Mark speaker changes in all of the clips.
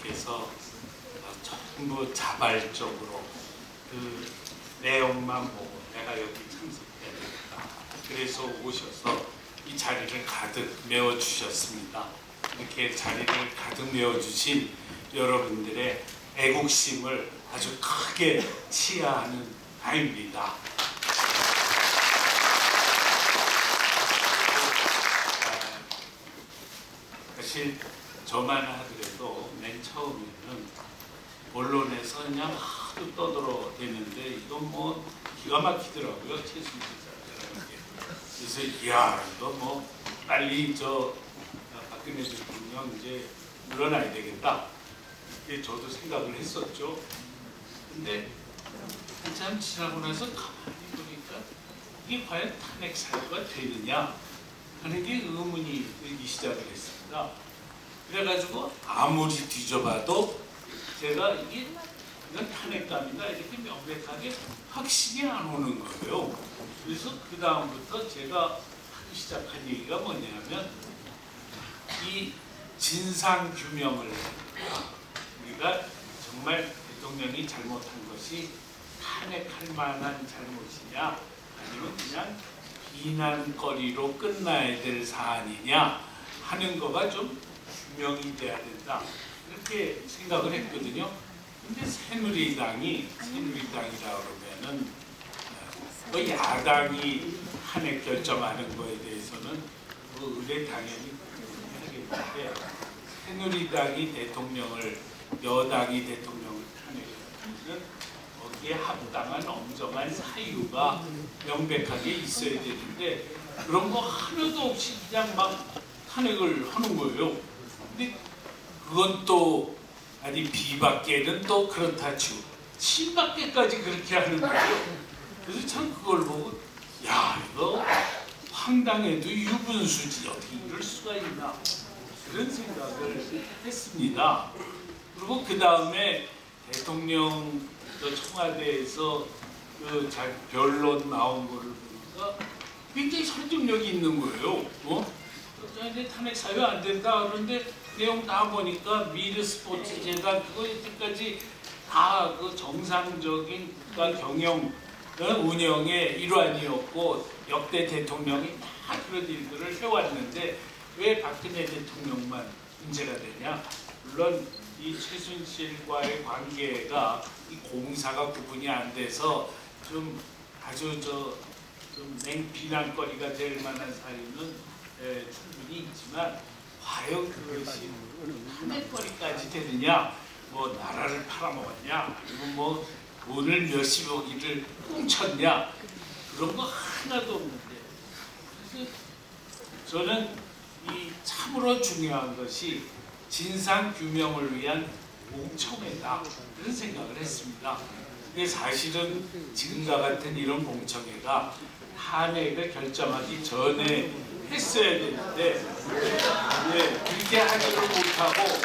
Speaker 1: 대통령께서 전부 자발적으로 그 내용만 보고 내가 여기 참석해야 되겠다. 그래서 오셔서 이 자리를 가득 메워주셨습니다. 이렇게 자리를 가득 메워주신 여러분들의 애국심을 아주 크게 치하하는 바입니다. 사실 저만 하더라도 맨 처음에는 언론에서 그냥 하도 떠들어대는데 이건 뭐 기가 막히더라고요. 최순실 사건이라는 게. 그래서 이야 이거 뭐 빨리 저 박근혜 대통령 이제 물러나야 되겠다. 이렇게 저도 생각을 했었죠. 근데 한참 지나고 나서 가만히 보니까 이게 과연 탄핵 사유가 되느냐 하는 게 의문이 들기 시작을 했습니다. 그래가지고 아무리 뒤져봐도 제가 이건 탄핵감이다 이렇게 명백하게 확신이 안 오는 거예요. 그래서 그 다음부터 제가 하기 시작한 얘기가 뭐냐면 이 진상 규명을 우리가 정말 대통령이 잘못한 것이 탄핵할 만한 잘못이냐 아니면 그냥 비난거리로 끝나야 될 사안이냐 하는 거가 좀 규명이 돼야 된다 이렇게 생각을 했거든요. 근데 새누리당이라 그러면은 그 야당이 탄핵 결정하는 거에 대해서는 그 의뢰 당연히 하겠는데 새누리당이 대통령을 여당이 대통령을 탄핵하면 거기에 합당한 엄정한 사유가 명백하게 있어야 되는데 그런 거 하나도 없이 그냥 막 탄핵을 하는 거예요. 근데 그건 또 아니 비박계는 또 그렇다 치고 친박계까지 그렇게 하는 거예요. 그래서 참 그걸 보고 야 이거 황당해도 유분수지 어떻게 이럴 수가 있나 그런 생각을 했습니다. 그리고 그 다음에 대통령 청와대에서 그 변론 나온 거를 보니까 굉장히 설득력이 있는 거예요. 이제 탄핵 사유 안 된다 그런데 내용 다 보니까 미르 스포츠 재단 그거 여태까지 다 그 정상적인 국가 경영 운영의 일환이었고 역대 대통령이 다 그런 일들을 해왔는데 왜 박근혜 대통령만 문제가 되냐? 물론 이 최순실과의 관계가 이 공사가 구분이 안 돼서 좀 아주 좀 비난거리가 될 만한 사유는 충분히 있지만 과연 그것이 탄핵거리까지 되느냐? 뭐 나라를 팔아먹었냐? 아니면 뭐 돈을 몇십억이를 훔쳤냐? 그런 거 하나도 없는데 그래서 저는 이 참으로 중요한 것이 진상 규명을 위한 공청회다 그런 생각을 했습니다. 근데 사실은 지금과 같은 이런 공청회가 탄핵을 결정하기 전에 했어야 되는데 그렇게 하지를 못하고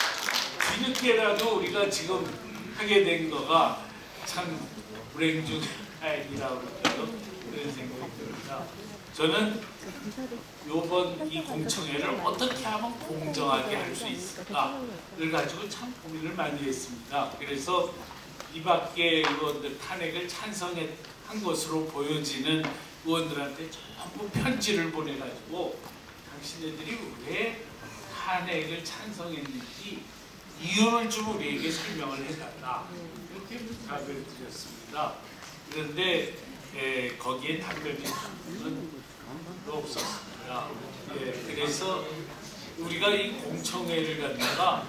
Speaker 1: 뒤늦게라도 우리가 지금 하게 된 거가 참 불행 중 다행이라고 그런 생각이 듭니다. 저는 이번 이 공청회를 어떻게 하면 공정하게 할 수 있을까를 가지고 참 고민을 많이 했습니다. 그래서 이 밖에 의원들 탄핵을 찬성한 것으로 보여지는 의원들한테 전부 편지를 보내가지고 당신네들이 왜 탄핵을 찬성했는지 이유를 좀 우리에게 설명을 해달라 이렇게 부탁을 드렸습니다. 그런데 거기에 답변이 없었습니다. 그래서 우리가 이 공청회를 갖다가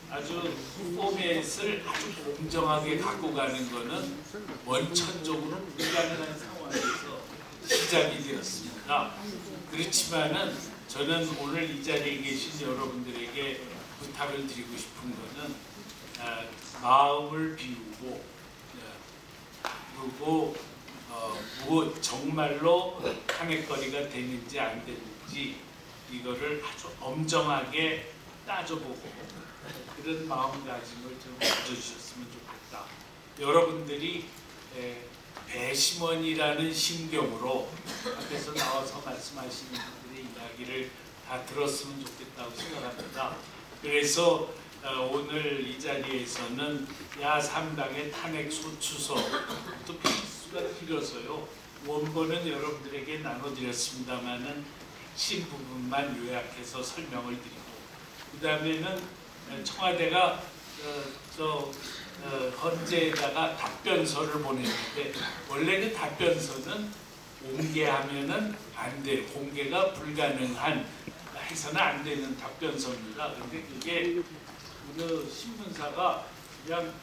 Speaker 1: 아주 포맷을 아주 공정하게 갖고 가는 것은 원천적으로 불가능한 상황에서 시작이 되었습니다. 그렇지만은 저는 오늘 이 자리에 계신 여러분들에게 부탁을 드리고 싶은 것은 마음을 비우고 그리고 정말로 탄핵거리가 되는지 안 되는지 이거를 아주 엄정하게 따져보고 그런 마음가짐을 좀 가져주셨으면 좋겠다. 여러분들이 배심원이라는 심경으로 앞에서 나와서 말씀하시는 분들의 이야기를 다 들었으면 좋겠다고 생각합니다. 그래서 오늘 이 자리에서는 야3당의 탄핵 소추서 또 필수가 필요서요. 원본은 여러분들에게 나눠드렸습니다만은 핵심 부분만 요약해서 설명을 드리고 그 다음에는 청와대가 헌재에다가 답변서를 보냈는데 원래 그 답변서는 공개하면은 안 돼, 공개가 불가능한 해서는 안 되는 답변서입니다. 그런데 그게 어느 신문사가 그냥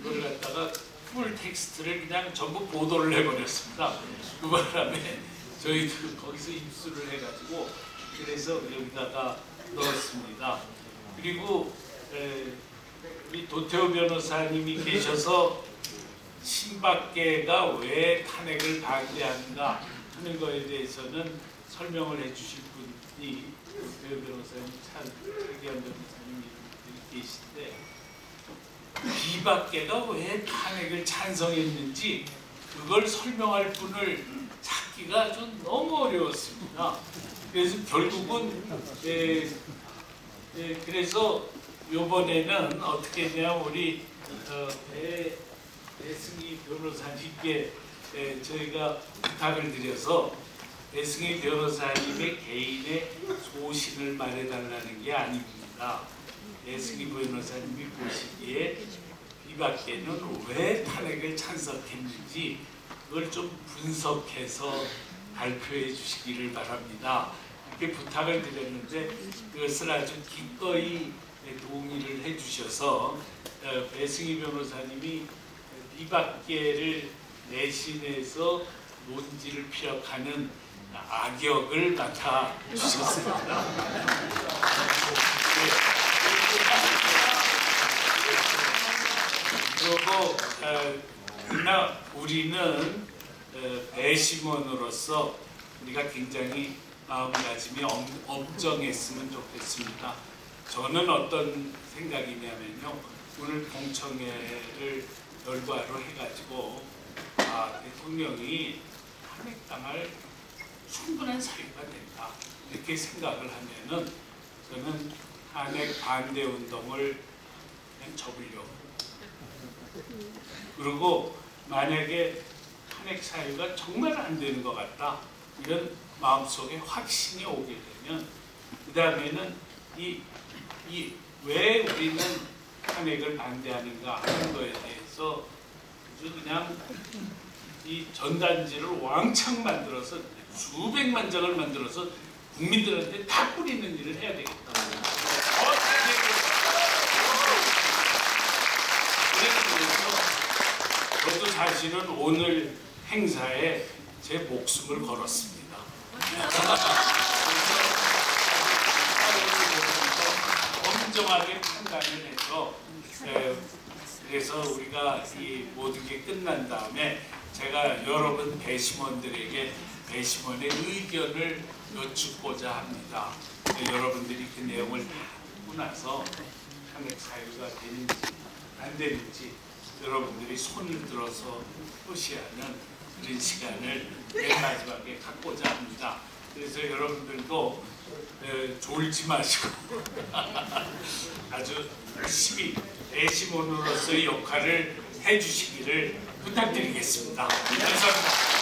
Speaker 1: 그걸 갖다가 풀 텍스트를 그냥 전부 보도를 해버렸습니다. 그 바람에 저희도 거기서 입수를 해가지고 그래서 여기다가 넣었습니다. 그리고 우리 도태우 변호사님이 계셔서 신박계가 왜 탄핵을 반대하는가 하는 거에 대해서는 설명을 해주실 분이 도태우 변호사님, 최기현 변호사님이 계신데 비박계가 왜 탄핵을 찬성했는지 그걸 설명할 분을 찾기가 좀 너무 어려웠습니다. 그래서 결국은 그래서 이번에는 어떻게 했냐면 우리 배승희 변호사님께 저희가 부탁을 드려서 배승희 변호사님의 개인의 소신을 말해달라는 게 아닙니다. 배승희 변호사님이 보시기에 비박계는 왜 탄핵을 찬성했는지 그걸 좀 분석해서 발표해 주시기를 바랍니다. 이렇게 부탁을 드렸는데 그것을 아주 기꺼이 동의를 해주셔서 배승희 변호사님이 비박계를 내신해서 논지를 피력하는 악역을 맡아 주셨습니다. 그리고 그러나 우리는 배심원으로서 우리가 굉장히 마음가짐이 엄정했으면 좋겠습니다. 저는 어떤 생각이냐면요, 오늘 공청회를 결과로 해가지고 대통령이 탄핵당할 충분한 사유가 된다 이렇게 생각을 하면은 저는 탄핵 반대 운동을 그냥 접으려고. 그리고 만약에 탄핵 사유가 정말 안 되는 것 같다 이런 마음속에 확신이 오게 되면 그 다음에는 왜 우리는 탄핵을 반대하는가 하는 거에 대해서 아주 그냥 이 전단지를 왕창 만들어서 수백만 장을 만들어서 국민들한테 다 뿌리는 일을 해야 되겠다. 그래서 저도 사실은 오늘 행사에 제 목숨을 걸었습니다. 엄정하게 판단을 해서 그래서 우리가 이 모든 게 끝난 다음에 제가 여러분 배심원들에게 배심원의 의견을 여쭙고자 합니다. 여러분들이 그 내용을 다 듣고 나서 탄핵 사유가 되는지 안 되는지 여러분들이 손을 들어서 표시하는 그런 시간을 맨 마지막에 갖고자 합니다. 그래서 여러분들도 졸지 마시고 아주 열심히 배심원으로서의 역할을 해주시기를 부탁드리겠습니다. 감사합니다.